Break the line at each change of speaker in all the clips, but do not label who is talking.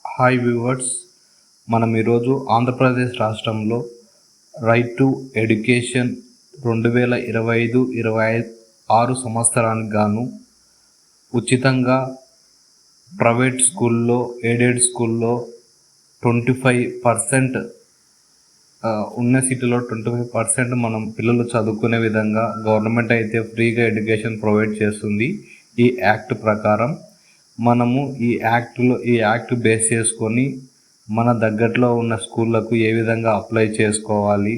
Hi viewers, మనం ఈరోజు ఆంధ్రప్రదేశ్ రాష్ట్రంలో రైట్ టు ఎడ్యుకేషన్ 2025-26 సంవత్సరానికి గాను ఉచితంగా ప్రైవేట్ స్కూల్లో, ఎయిడెడ్ స్కూల్లో 25% ఉన్న సీటులో 25% మనం పిల్లలు చదువుకునే విధంగా గవర్నమెంట్ అయితే ఫ్రీగా ఎడ్యుకేషన్ ప్రొవైడ్ చేస్తుంది. ఈ యాక్ట్ ప్రకారం మనము ఈ యాక్ట్ బేస్ చేసుకొని మన దగ్గరలో ఉన్న స్కూళ్ళకు ఏ విధంగా అప్లై చేసుకోవాలి,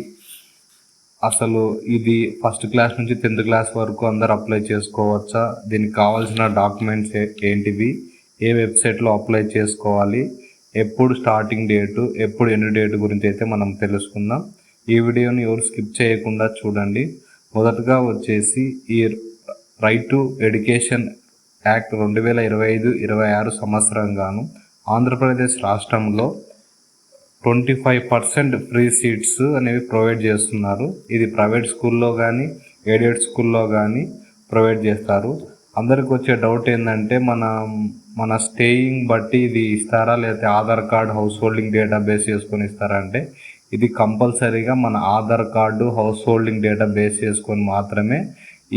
అసలు ఇది ఫస్ట్ క్లాస్ నుంచి 10th క్లాస్ వరకు అందరు అప్లై చేసుకోవచ్చా, దీనికి కావాల్సిన డాక్యుమెంట్స్ ఏంటివి, ఏ వెబ్సైట్లో అప్లై చేసుకోవాలి, ఎప్పుడు స్టార్టింగ్ డేటు, ఎప్పుడు ఎండ్ డేటు గురించి అయితే మనం తెలుసుకుందాం. ఈ వీడియోని ఎవరు స్కిప్ చేయకుండా చూడండి. మొదటగా వచ్చేసి ఈ రైట్ టు ఎడ్యుకేషన్ యాక్ట్ 2025-26 సంవత్సరం గాను ఆంధ్రప్రదేశ్ రాష్ట్రంలో 25% ఫ్రీ సీట్స్ అనేవి ప్రొవైడ్ చేస్తున్నారు. ఇది ప్రైవేట్ స్కూల్లో కానీ, ఎయిడెడ్ స్కూల్లో కానీ ప్రొవైడ్ చేస్తారు. అందరికి వచ్చే డౌట్ ఏంటంటే మన స్టేయింగ్ బట్టి ఇది ఇస్తారా, లేకపోతే Aadhaar card house holding data base చేసుకొని ఇస్తారా అంటే, ఇది కంపల్సరీగా మన Aadhaar card house holding data base చేసుకొని మాత్రమే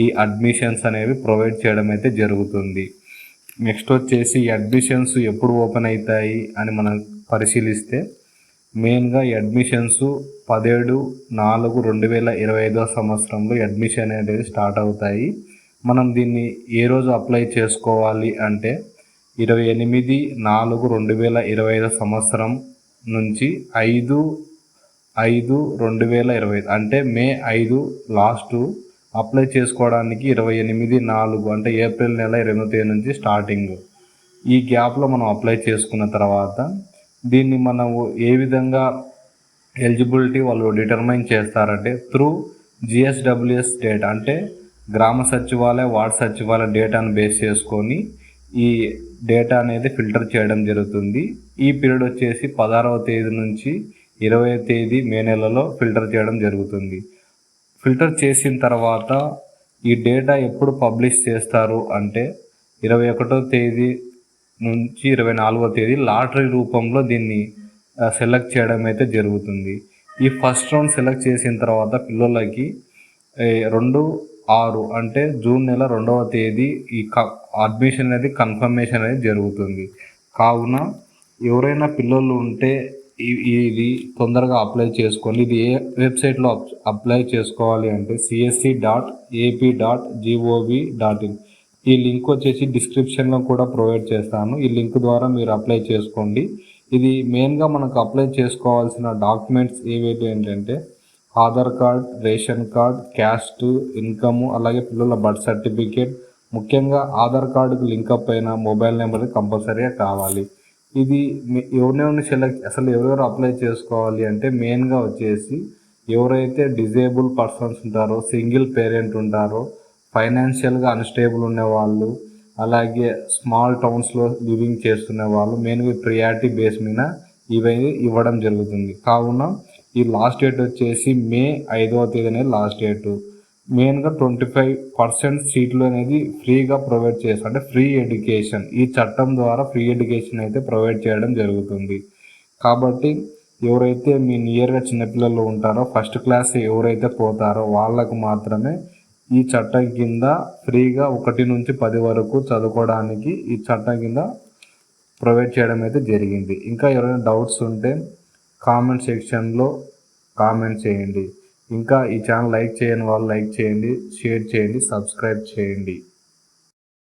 ఈ అడ్మిషన్స్ అనేవి ప్రొవైడ్ చేయడం అయితే జరుగుతుంది. నెక్స్ట్ వచ్చేసి ఈ అడ్మిషన్స్ ఎప్పుడు ఓపెన్ అవుతాయి అని మనం పరిశీలిస్తే, మెయిన్గా ఈ అడ్మిషన్స్ 17/4/2025 సంవత్సరంలో అడ్మిషన్ అనేది స్టార్ట్ అవుతాయి. మనం దీన్ని ఏ రోజు అప్లై చేసుకోవాలి అంటే 28/4/2025 సంవత్సరం నుంచి 5/5/2025 అంటే మే 5 లాస్ట్ అప్లై చేసుకోవడానికి 28/4 అంటే ఏప్రిల్ నెల 8వ తేదీ నుంచి స్టార్టింగ్. ఈ గ్యాప్లో మనం అప్లై చేసుకున్న తర్వాత దీన్ని మనము ఏ విధంగా ఎలిజిబిలిటీ వాళ్ళు డిటర్మైన్ చేస్తారంటే, త్రూ GSWS డేటా అంటే గ్రామ సచివాలయ, వార్డు సచివాలయ డేటాను బేస్ చేసుకొని ఈ డేటా అనేది ఫిల్టర్ చేయడం జరుగుతుంది. ఈ పీరియడ్ వచ్చేసి 16వ తేదీ నుంచి 20వ తేదీ మే నెలలో ఫిల్టర్ చేయడం జరుగుతుంది. ఫిల్టర్ చేసిన తర్వాత ఈ డేటా ఎప్పుడు పబ్లిష్ చేస్తారు అంటే 21వ తేదీ నుంచి 24వ తేదీ లాటరీ రూపంలో దీన్ని సెలెక్ట్ చేయడం అయితే జరుగుతుంది. ఈ ఫస్ట్ రౌండ్ సెలెక్ట్ చేసిన తర్వాత పిల్లలకి 2/6 అంటే జూన్ నెల 2వ తేదీ ఈ అడ్మిషన్ అనేది కన్ఫర్మేషన్ అనేది జరుగుతుంది. కావున ఎవరైనా పిల్లలు ఉంటే ఇది తొందరగా అప్లై చేసుకోండి. ఇది ఏ వెబ్సైట్లో అప్లై చేసుకోవాలి అంటే csc.ap.gov.in. ఈ లింక్ వచ్చేసి డిస్క్రిప్షన్లో కూడా ప్రొవైడ్ చేస్తాను. ఈ లింక్ ద్వారా మీరు అప్లై చేసుకోండి. ఇది మెయిన్గా మనకు అప్లై చేసుకోవాల్సిన డాక్యుమెంట్స్ ఏవైతే ఏంటంటే Aadhaar card, ration card, caste, income, అలాగే పిల్లల బర్త్ సర్టిఫికేట్, ముఖ్యంగా ఆధార్ కార్డుకు లింకప్ అయిన మొబైల్ నెంబర్ కంపల్సరీగా కావాలి. ఇది ఎవరెవరిని ఎవరెవరు అప్లై చేసుకోవాలి అంటే, మెయిన్గా వచ్చేసి ఎవరైతే డిజేబుల్ పర్సన్స్ ఉంటారో, సింగిల్ పేరెంట్ ఉంటారో, ఫైనాన్షియల్గా అన్స్టేబుల్ ఉండేవాళ్ళు, అలాగే స్మాల్ టౌన్స్లో లివింగ్ చేస్తున్న వాళ్ళు మెయిన్గా ప్రియారిటీ బేస్ మీద ఇవన్నీ ఇవ్వడం జరుగుతుంది. కావున ఈ లాస్ట్ డేట్ వచ్చేసి మే 5వ తేదీ అనేది లాస్ట్ డేటు. మెయిన్గా 25% సీట్లు అనేది ఫ్రీగా ప్రొవైడ్ చేస్తారు, అంటే ఫ్రీ ఎడ్యుకేషన్. ఈ చట్టం ద్వారా ఫ్రీ ఎడ్యుకేషన్ అయితే ప్రొవైడ్ చేయడం జరుగుతుంది. కాబట్టి ఎవరైతే మీ నియర్గా చిన్నపిల్లలు ఉంటారో, ఫస్ట్ క్లాస్ ఎవరైతే పోతారో వాళ్ళకు మాత్రమే ఈ చట్టం కింద ఫ్రీగా 1 నుంచి 10 వరకు చదువుకోవడానికి ఈ చట్టం కింద ప్రొవైడ్ చేయడం అయితే జరిగింది. ఇంకా ఎవరైనా డౌట్స్ ఉంటే కామెంట్ సెక్షన్లో కామెంట్ చేయండి. ఇంకా ఈ ఛానల్ లైక్ చేయని వాళ్ళు లైక్ చేయండి, షేర్ చేయండి, సబ్స్క్రైబ్ చేయండి.